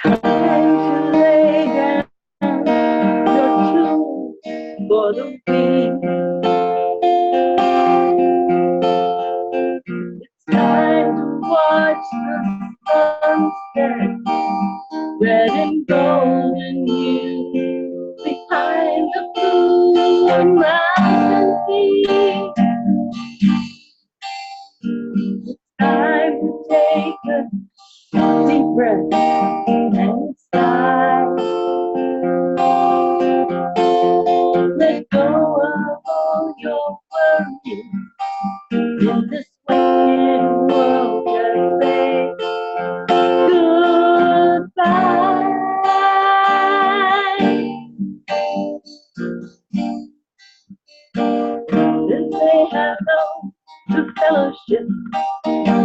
Time to lay down your tools for the week. It's time to watch the sunset, red and golden hue, behind the blue mountain peak. It's time to take a deep breath and sigh. Let go of all your worries in this wicked world. Just say goodbye. Then say hello to fellowship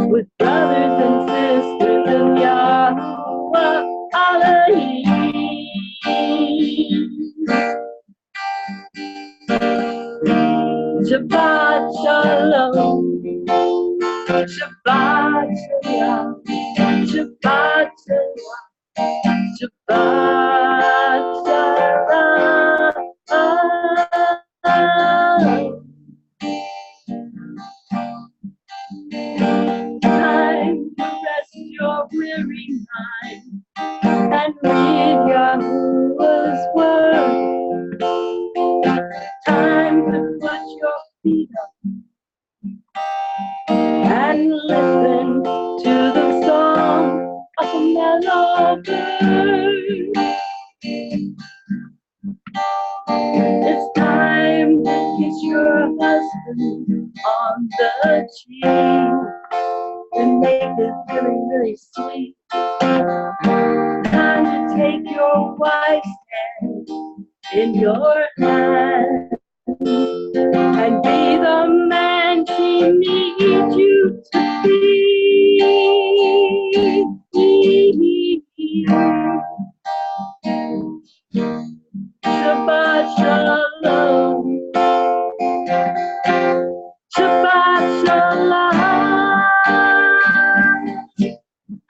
with brothers and sisters in Yahuwah Elohim. Shabbat Shalom, Shabbat Shalom, Shabbat Shalom, Shabbat Shalom. Time to rest your weary mind and read Yahuwah's word. Time to put your feet up and listen to the song of a mellow bird. It's time to kiss your husband on the cheek and make it really, really sweet. Time to take your wife's hand in your hand and be the man she needs you to be. Shabbat Shalom, Shabbat Shalom,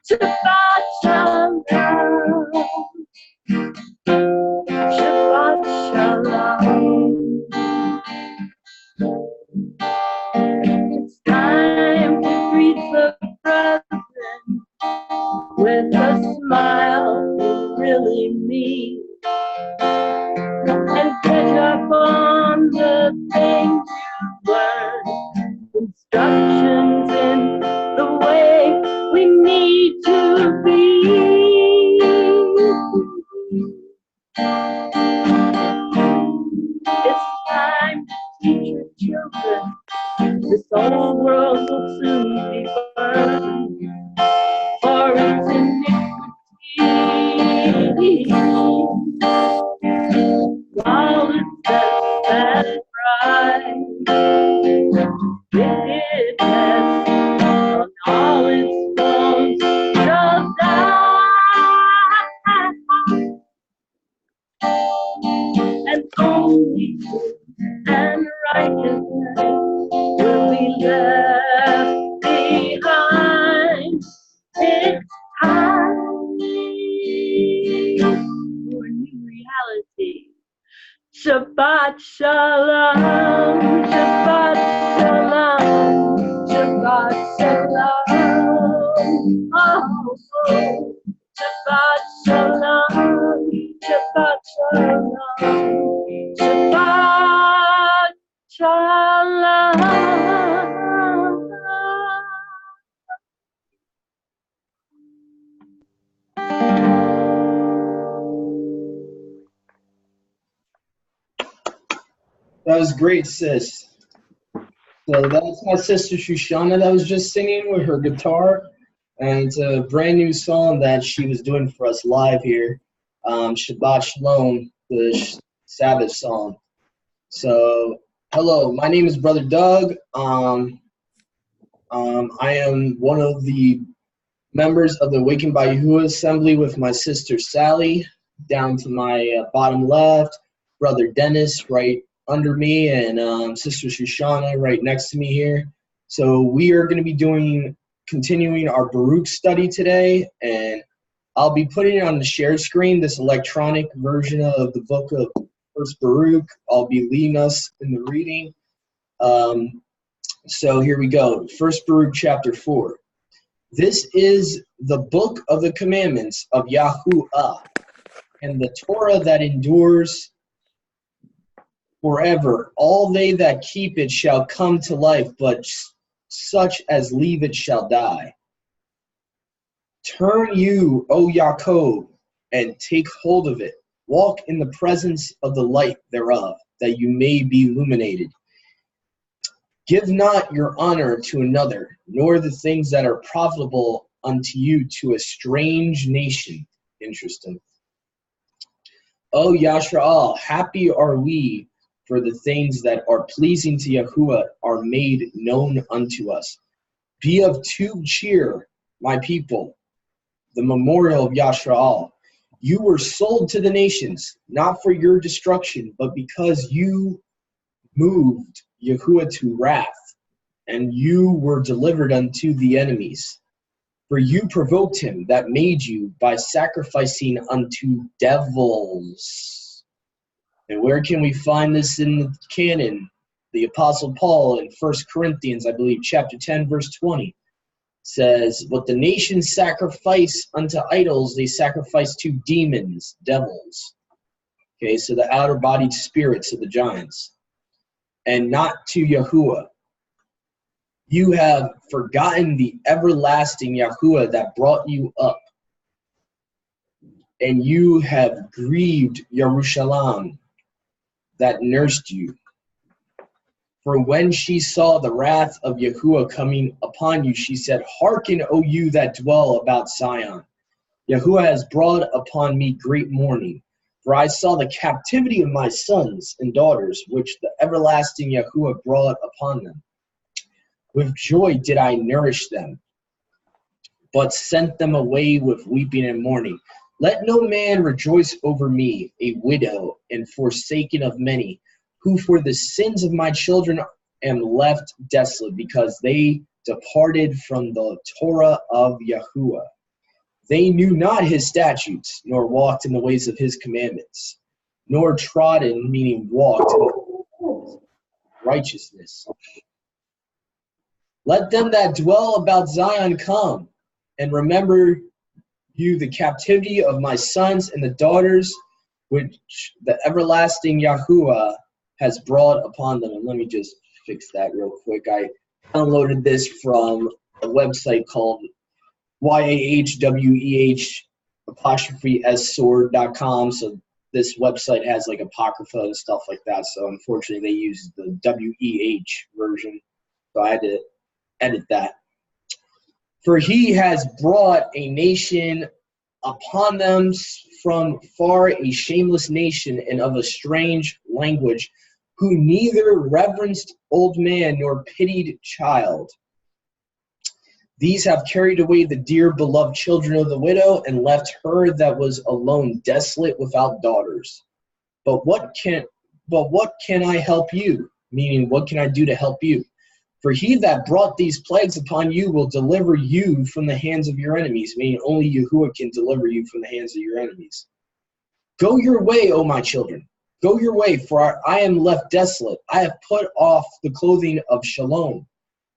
Shabbat Shalom, Shabbat Shalom. It's time to greet the brethren with a smile you really mean, and catch up on the things you learned, instructions in the way we need to be. It's time to teach your children this old world will soon be burned for its iniquity. While it sets that pride, wickedness on all its forms shall die, and only truth and righteousness will be left behind. It's time for a new reality. Shabbat Shalom, Shabbat Shalom, Shabbat Shalom. Oh, oh. Shabbat Shalom, Shabbat Shalom, Shabbat Shalom. That was great, sis. So that's my sister Shoshana that was just singing with her guitar. And it's a brand new song that she was doing for us live here. Shabbat Shalom, the Sabbath song. So, hello, my name is Brother Doug. I am one of the members of the Awakened by Yahuwah Assembly with my sister Sally. Down to my bottom left, Brother Dennis right under me, and Sister Shoshana right next to me here. So we are going to be continuing our Baruch study today, and I'll be putting it on the shared screen, this electronic version of the book of First Baruch. I'll be leading us in the reading. So here we go. First Baruch chapter 4. This is the book of the commandments of Yahuwah, and the Torah that endures forever. All they that keep it shall come to life, but such as leave it shall die. Turn you, O Yaakov, and take hold of it. Walk in the presence of the light thereof, that you may be illuminated. Give not your honor to another, nor the things that are profitable unto you to a strange nation. Interesting. O Yashrael, happy are we, for the things that are pleasing to Yahuwah are made known unto us. Be of two cheer, my people, the memorial of Yashrael. You were sold to the nations, not for your destruction, but because you moved Yahuwah to wrath, and you were delivered unto the enemies. For you provoked him that made you by sacrificing unto devils. And where can we find this in the canon? The Apostle Paul in 1 Corinthians, I believe, chapter 10, verse 20, says, what the nations sacrifice unto idols, they sacrifice to demons, devils. Okay, so the outer-bodied spirits of the giants, and not to Yahuwah. You have forgotten the everlasting Yahuwah that brought you up, and you have grieved Yerushalayim that nursed you. For when she saw the wrath of Yahuwah coming upon you, she said, hearken, O you that dwell about Zion. Yahuwah has brought upon me great mourning. For I saw the captivity of my sons and daughters, which the everlasting Yahuwah brought upon them. With joy did I nourish them, but sent them away with weeping and mourning. Let no man rejoice over me, a widow and forsaken of many, who for the sins of my children am left desolate, because they departed from the Torah of Yahuwah. They knew not his statutes, nor walked in the ways of his commandments, nor trodden, meaning walked, in righteousness. Let them that dwell about Zion come, and remember you the captivity of my sons and the daughters, which the everlasting Yahuwah has brought upon them. And let me just fix that real quick. I downloaded this from a website called YAHWEH''sword.com. So this website has like Apocrypha and stuff like that. So unfortunately they use the WEH version. So I had to edit that. For he has brought a nation upon them from far, a shameless nation and of a strange language, who neither reverenced old man nor pitied child. These have carried away the dear beloved children of the widow, and left her that was alone desolate without daughters. But what can I help you? Meaning, what can I do to help you? For he that brought these plagues upon you will deliver you from the hands of your enemies, meaning only Yahuwah can deliver you from the hands of your enemies. Go your way, O my children. Go your way, for I am left desolate. I have put off the clothing of shalom,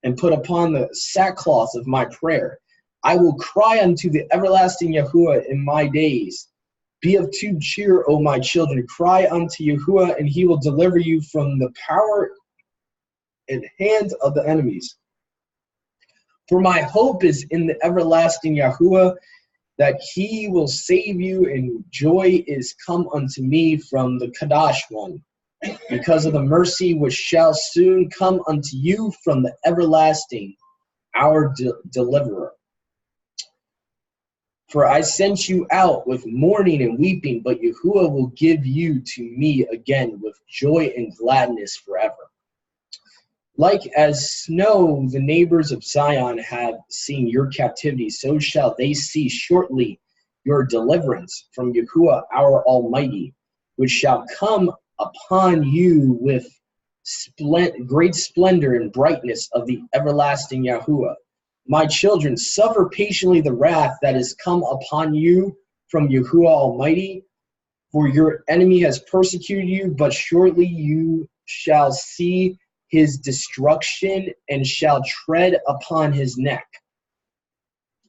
and put upon the sackcloth of my prayer. I will cry unto the everlasting Yahuwah in my days. Be of two cheer, O my children. Cry unto Yahuwah, and he will deliver you from the power and hands of the enemies. For my hope is in the everlasting Yahuwah, that he will save you, and joy is come unto me from the Kadash one, because of the mercy which shall soon come unto you from the everlasting, our deliverer. For I sent you out with mourning and weeping, but Yahuwah will give you to me again with joy and gladness forever. Like as snow the neighbors of Zion have seen your captivity, so shall they see shortly your deliverance from Yahuwah our Almighty, which shall come upon you with great splendor and brightness of the everlasting Yahuwah. My children, suffer patiently the wrath that is come upon you from Yahuwah Almighty, for your enemy has persecuted you, but shortly you shall see his destruction and shall tread upon his neck.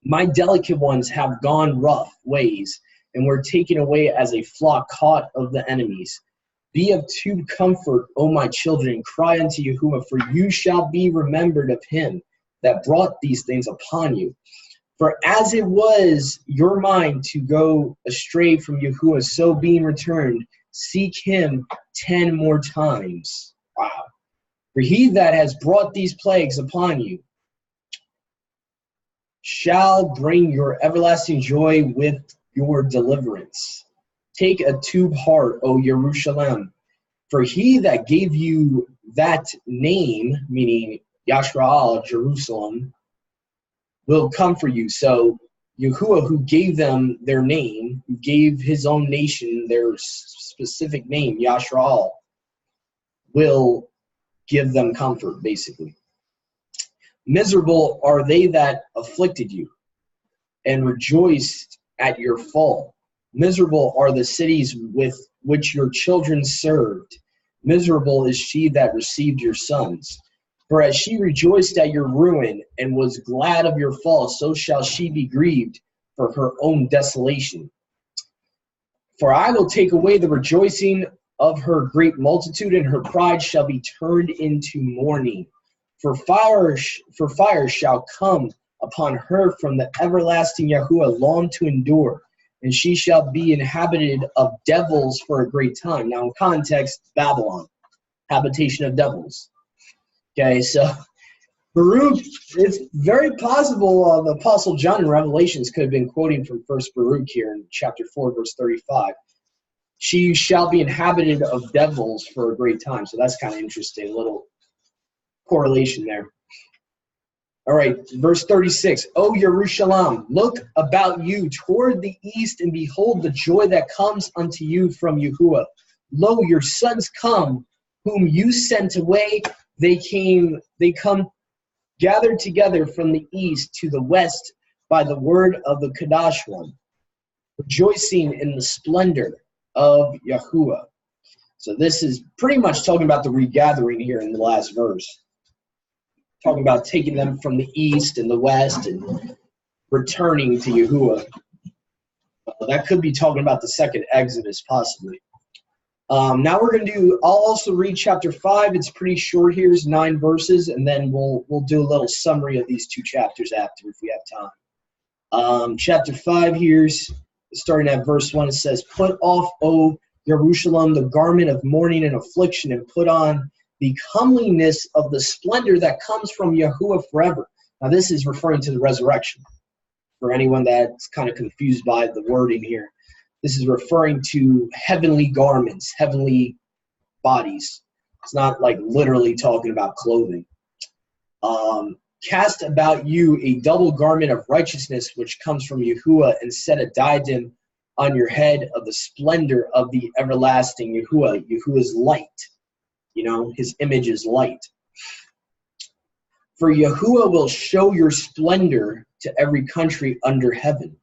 My delicate ones have gone rough ways and were taken away as a flock caught of the enemies. Be of true comfort, O my children, cry unto Yahuwah, for you shall be remembered of him that brought these things upon you. For as it was your mind to go astray from Yahuwah, so being returned, seek him 10 more times. Wow. For he that has brought these plagues upon you shall bring your everlasting joy with your deliverance. Take a tube heart, O Jerusalem, for he that gave you that name, meaning Yashrael, Jerusalem, will come for you. So Yahuwah, who gave them their name, who gave his own nation their specific name, Yashrael, will give them comfort, basically. Miserable are they that afflicted you, and rejoiced at your fall. Miserable are the cities with which your children served. Miserable is she that received your sons. For as she rejoiced at your ruin, and was glad of your fall, so shall she be grieved for her own desolation. For I will take away the rejoicing of her great multitude, and her pride shall be turned into mourning. For fire shall come upon her from the everlasting Yahuwah, long to endure, and she shall be inhabited of devils for a great time. Now, in context, Babylon, habitation of devils. Okay, so Baruch, it's very possible the Apostle John in Revelations could have been quoting from 1 Baruch here in chapter 4, verse 35. She shall be inhabited of devils for a great time. So that's kind of interesting, a little correlation there. All right, verse 36. O Jerusalem, look about you toward the east, and behold the joy that comes unto you from Yahuwah. Lo, your sons come, whom you sent away. They come gathered together from the east to the west by the word of the Kadash one, rejoicing in the splendor of Yahuwah. So this is pretty much talking about the regathering here in the last verse. Talking about taking them from the east and the west and returning to Yahuwah. That could be talking about the second Exodus, possibly. Now we're going to do, I'll also read chapter 5. It's pretty short here. It's 9 verses, and then we'll do a little summary of these 2 chapters after if we have time. Chapter 5 here's starting at verse 1. It says, Put off, O Jerusalem, the garment of mourning and affliction, and put on the comeliness of the splendor that comes from Yahuwah forever. Now this is referring to the resurrection. For anyone that's kind of confused by the wording here. This is referring to heavenly garments, heavenly bodies. It's not like literally talking about clothing. Cast about you a double garment of righteousness, which comes from Yahuwah, and set a diadem on your head of the splendor of the everlasting Yahuwah. Yahuwah's light. You know, his image is light. For Yahuwah will show your splendor to every country under heaven.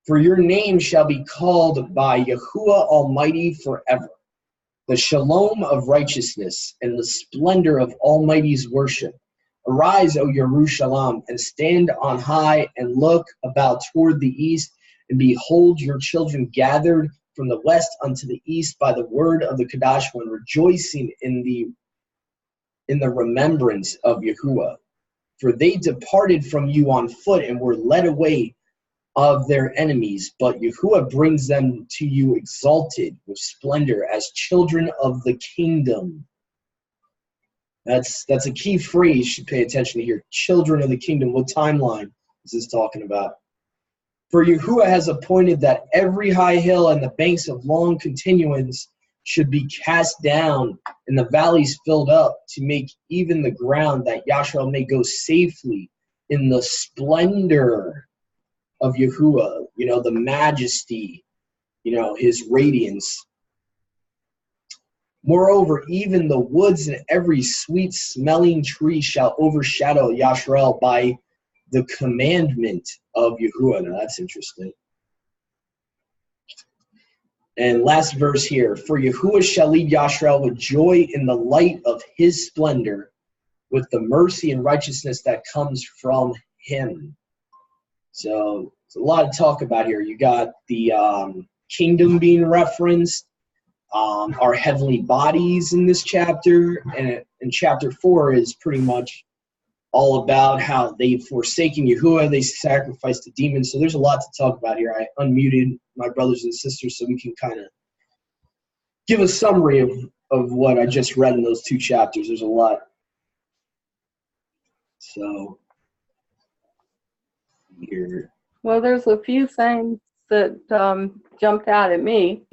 For your name shall be called by Yahuwah Almighty forever. The shalom of righteousness and the splendor of Almighty's worship. Arise, O Jerusalem, and stand on high, and look about toward the east, and behold your children gathered from the west unto the east by the word of the Kadash one, rejoicing in the remembrance of Yahuwah. For they departed from you on foot and were led away of their enemies, but Yahuwah brings them to you exalted with splendor as children of the kingdom. That's a key phrase you should pay attention to here. Children of the kingdom. What timeline is this talking about? For Yahuwah has appointed that every high hill and the banks of long continuance should be cast down and the valleys filled up, to make even the ground that Yashrael may go safely in the splendor of Yahuwah, you know, the majesty, you know, his radiance. Moreover, even the woods and every sweet smelling tree shall overshadow Yashrael by the commandment of Yahuwah. Now that's interesting. And last verse here. For Yahuwah shall lead Yashrael with joy in the light of his splendor, with the mercy and righteousness that comes from him. So it's a lot to talk about here. You got the kingdom being referenced, our heavenly bodies in this chapter, and in chapter 4 is pretty much all about how they've forsaken Yahuwah, they sacrificed to demons. So there's a lot to talk about here. I unmuted my brothers and sisters so we can kind of give a summary of what I just read in those 2 chapters. There's a lot. So here. Well, there's a few things that jumped out at me.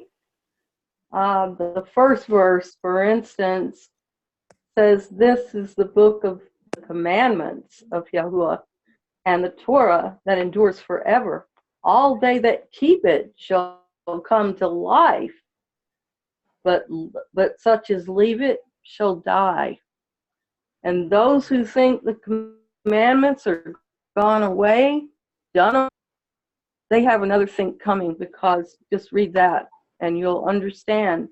The first verse, for instance, says, "This is the book of the commandments of Yahuwah, and the Torah that endures forever. All they that keep it shall come to life, but such as leave it shall die. And those who think the commandments are gone away, done, they have another thing coming, because just read that and you'll understand.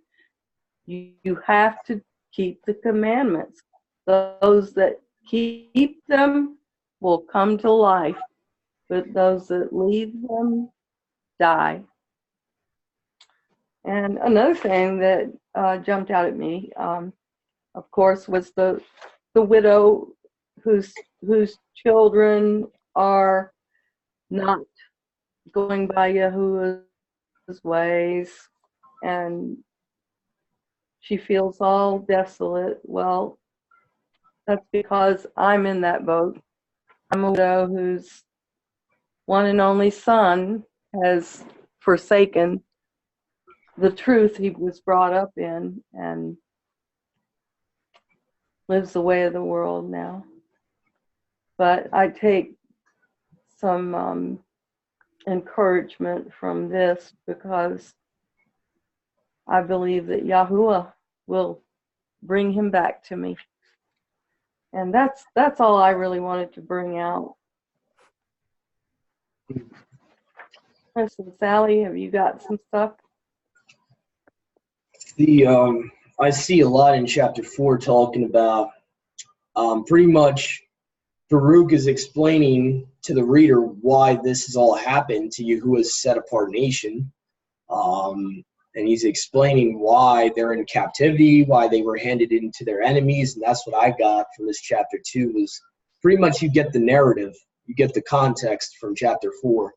You have to keep the commandments. Those that keep them will come to life, but those that leave them die." And another thing that jumped out at me, of course, was the widow whose children are not going by Yahuwah's ways, and she feels all desolate. Well, that's because I'm in that boat. I'm a widow whose one and only son has forsaken the truth he was brought up in and lives the way of the world now. But I take some encouragement from this, because I believe that Yahuwah will bring him back to me. And that's all I really wanted to bring out. Listen, Sally, have you got some stuff? I see a lot in chapter 4 talking about pretty much Baruch is explaining to the reader why this has all happened to Yahuwah's set-apart nation. And he's explaining why they're in captivity, why they were handed into their enemies. And that's what I got from this chapter 2, was pretty much you get the narrative, you get the context from chapter 4.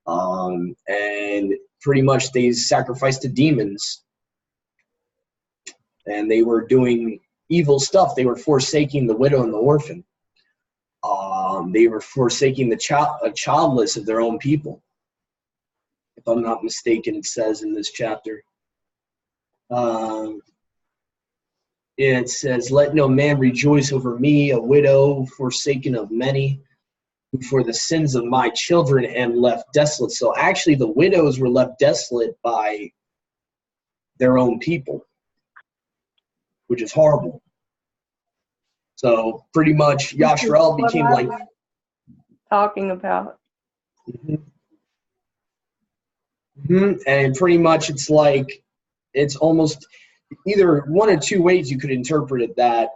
And pretty much they sacrificed to demons. And they were doing evil stuff. They were forsaking the widow and the orphan. They were forsaking the childless of their own people. If I'm not mistaken, it says in this chapter. It says, "Let no man rejoice over me, a widow forsaken of many, who for the sins of my children am left desolate." So actually the widows were left desolate by their own people, which is horrible. So pretty much Yashrael became like talking about. And pretty much it's like, it's almost either one or two ways you could interpret it, that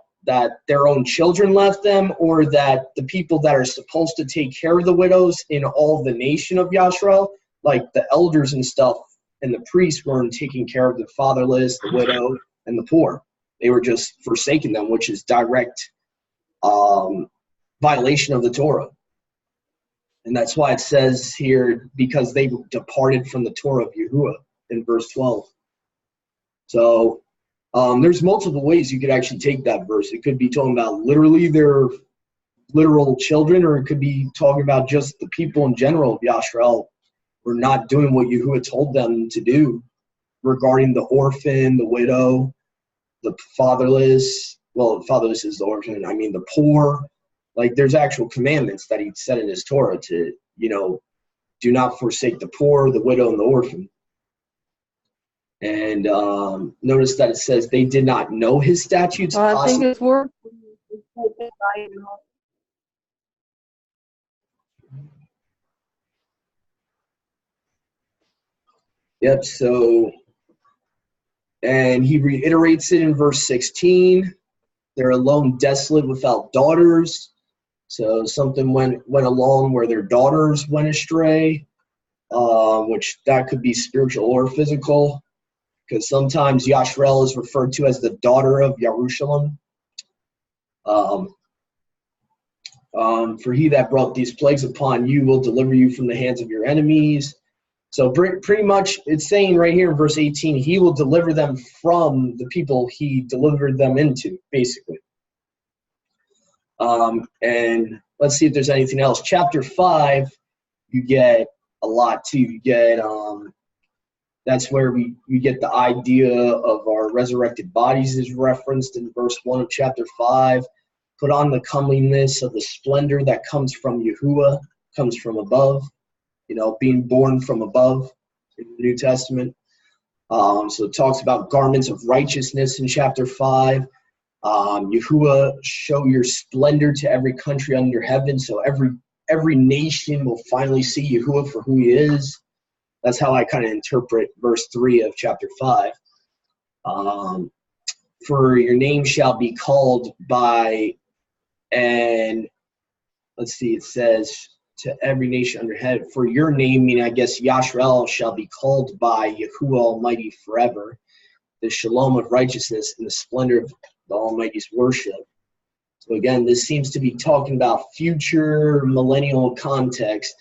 their own children left them, or that the people that are supposed to take care of the widows in all the nation of Yashrael, like the elders and stuff and the priests, weren't taking care of the fatherless, the widow, and the poor. They were just forsaking them, which is direct violation of the Torah. And that's why it says here, because they departed from the Torah of Yahuwah in verse 12. So there's multiple ways you could actually take that verse. It could be talking about literally their literal children, or it could be talking about just the people in general of Yashrael were not doing what Yahuwah told them to do regarding the orphan, the widow, the fatherless. Well, fatherless is the orphan. I mean, the poor. Like, there's actual commandments that he said in his Torah to, do not forsake the poor, the widow, and the orphan. And notice that it says they did not know his statutes. I think his word. Yep, so, and he reiterates it in verse 16. They're alone, desolate, without daughters. So something went along where their daughters went astray, which that could be spiritual or physical, because sometimes Yashrel is referred to as the daughter of Yerushalayim. For he that brought these plagues upon you will deliver you from the hands of your enemies. So pretty much it's saying right here in verse 18, he will deliver them from the people he delivered them into, basically. And let's see if there's anything else. Chapter 5, you get a lot too. You get that's where we get the idea of our resurrected bodies is referenced in verse 1 of chapter 5. Put on the comeliness of the splendor that comes from Yahuwah, comes from above, being born from above in the New Testament. So it talks about garments of righteousness in chapter 5. Yahuwah, show your splendor to every country under heaven, so every nation will finally see Yahuwah for who he is. That's how I kind of interpret verse 3 of chapter 5. For your name shall be called by, and let's see, it says to every nation under heaven. For your name, meaning I guess Yashrel, shall be called by Yahuwah Almighty forever. The shalom of righteousness and the splendor of the Almighty's worship. So again, this seems to be talking about future millennial context.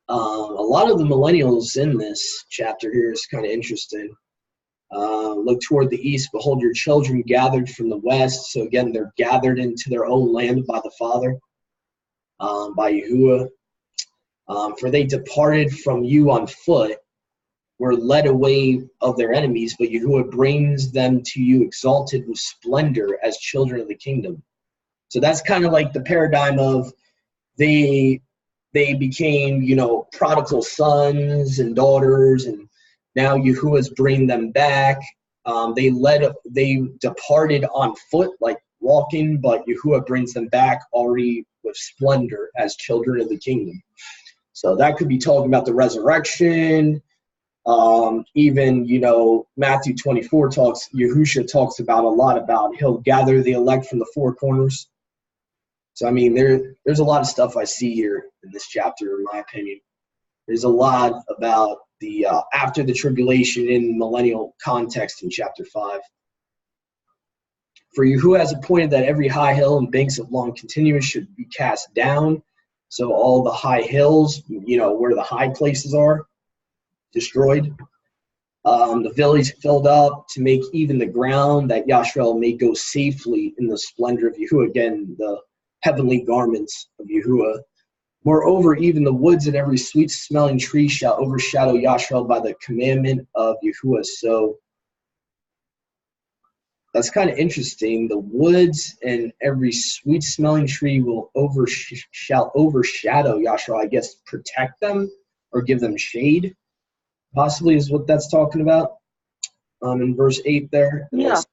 A lot of the millennials in this chapter here is kind of interesting. Look toward the east, behold your children gathered from the west. So again, they're gathered into their own land by the Father, by Yahuwah. For they departed from you on foot, were led away of their enemies, but Yahuwah brings them to you exalted with splendor as children of the kingdom. So that's kind of like the paradigm of they became, prodigal sons and daughters, and now Yahuwah's bringing them back. They departed on foot, like walking, but Yahuwah brings them back already with splendor as children of the kingdom. So that could be talking about the resurrection. Even, Matthew 24 Yahusha talks about a lot about he'll gather the elect from the four corners. So, I mean, there's a lot of stuff I see here in this chapter, in my opinion. There's a lot about the after the tribulation in millennial context in chapter 5. For Yahuwah has appointed that every high hill and banks of long continuance should be cast down. So all the high hills, where the high places are, destroyed. The valleys filled up to make even the ground, that Yashrel may go safely in the splendor of Yahuwah. Again, the heavenly garments of Yahuwah. Moreover, even the woods and every sweet-smelling tree shall overshadow Yashrel by the commandment of Yahuwah. So that's kind of interesting. The woods and every sweet-smelling tree shall overshadow Yashrel. I guess protect them or give them shade, possibly, is what that's talking about. In verse 8 there. Yeah. It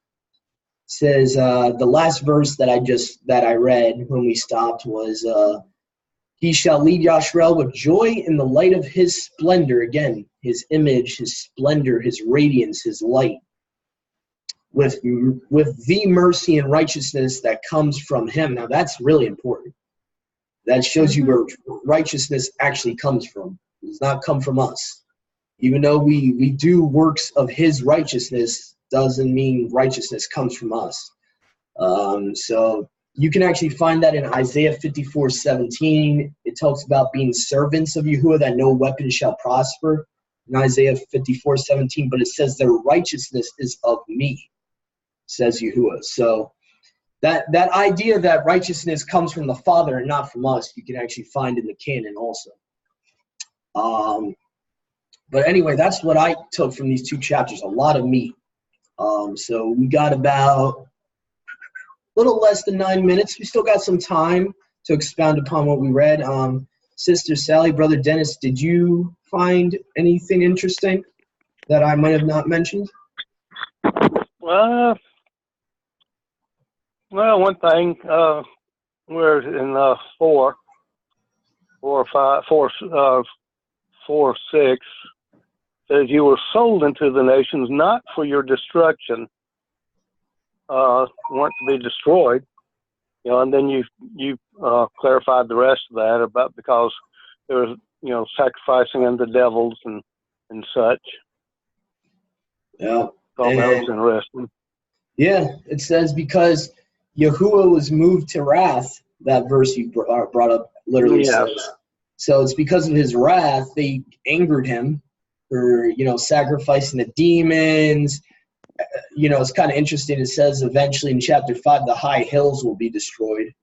says the last verse that I read when we stopped was he shall lead Yashrel with joy in the light of his splendor. Again, his image, his splendor, his radiance, his light. With the mercy and righteousness that comes from him. Now that's really important. That shows you where righteousness actually comes from. It does not come from us. Even though we do works of his righteousness, doesn't mean righteousness comes from us. So you can actually find that in Isaiah 54:17. It talks about being servants of Yahuwah, that no weapon shall prosper. In Isaiah 54:17, but it says their righteousness is of me, says Yahuwah. So that idea that righteousness comes from the Father and not from us, you can actually find in the canon also. But anyway, that's what I took from these two chapters, a lot of meat. So we got about a little less than 9 minutes. We still got some time to expound upon what we read. Sister Sally, Brother Dennis, did you find anything interesting that I might have not mentioned? Well, one thing, we're in 4 or 5, 4, 4, 6. says, "You were sold into the nations not for your destruction, weren't to be destroyed." You know, and then you clarified the rest of that about because there was, you know, sacrificing unto devils and such. Yeah. Thought that was interesting. Yeah, it says because Yahuwah was moved to wrath. That verse you brought up literally says. So it's because of his wrath they angered him for, you know, sacrificing the demons. You know, it's kind of interesting. It says eventually in chapter 5 the high hills will be destroyed.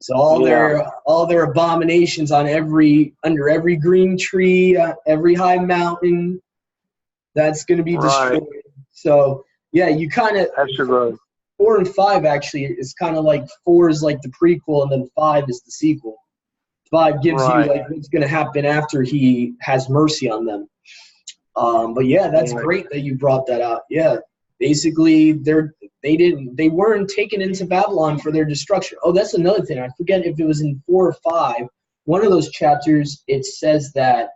So all their abominations on under every green tree, every high mountain, that's going to be destroyed. So yeah, you kind of, 4 and 5 actually is kind of like 4 is like the prequel and then 5 is the sequel. 5 gives you like what's going to happen after he has mercy on them. But yeah, that's great that you brought that out. Yeah, basically they weren't taken into Babylon for their destruction. Oh, that's another thing. I forget if it was in 4 or 5. One of those chapters, it says that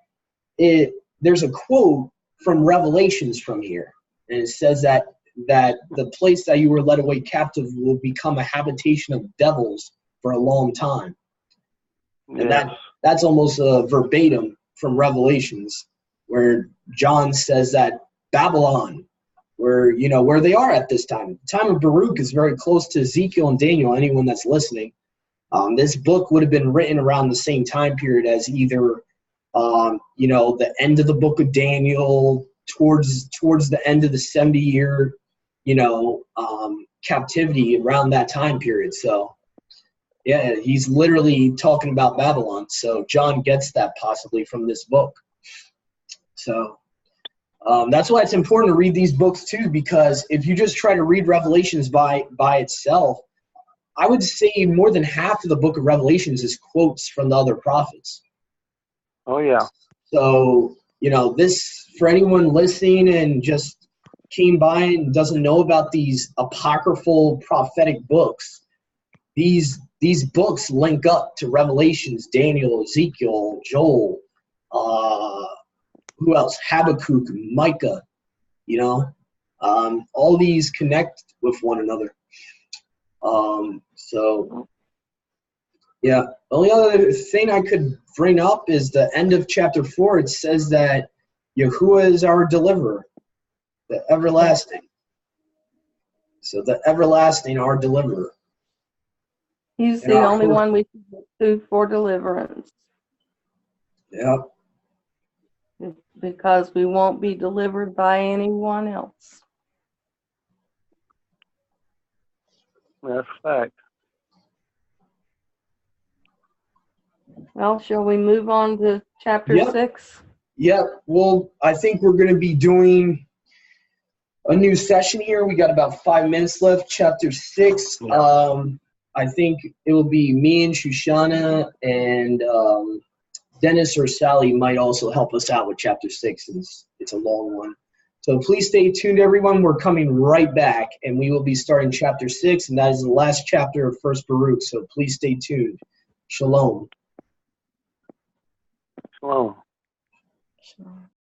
there's a quote from Revelations from here, and it says that the place that you were led away captive will become a habitation of devils for a long time. And that's almost verbatim from Revelations, where John says that Babylon, where they are at this time. The time of Baruch is very close to Ezekiel and Daniel, anyone that's listening. This book would have been written around the same time period as either the end of the book of Daniel, towards the end of the 70-year, captivity around that time period. So, yeah, he's literally talking about Babylon. So John gets that possibly from this book. So that's why it's important to read these books too, because if you just try to read Revelations by itself, I would say more than half of the book of Revelations is quotes from the other prophets. Oh, yeah. So, this, for anyone listening and just came by and doesn't know about these apocryphal prophetic books, these books link up to Revelations, Daniel, Ezekiel, Joel, who else? Habakkuk, Micah, all these connect with one another. So, yeah, the only other thing I could bring up is the end of chapter 4. It says that Yahuwah is our deliverer, the everlasting. So the everlasting, our deliverer. He's the only one we can look to for deliverance. Yep. Because we won't be delivered by anyone else. That's a fact. Well, shall we move on to chapter 6? Yep. Well, I think we're going to be doing a new session here. We got about 5 minutes left. Chapter 6. I think it will be me and Shoshana, and Dennis or Sally might also help us out with chapter 6, since it's a long one. So please stay tuned, everyone. We're coming right back, and we will be starting chapter 6, and that is the last chapter of First Baruch. So please stay tuned. Shalom. Shalom. Shalom.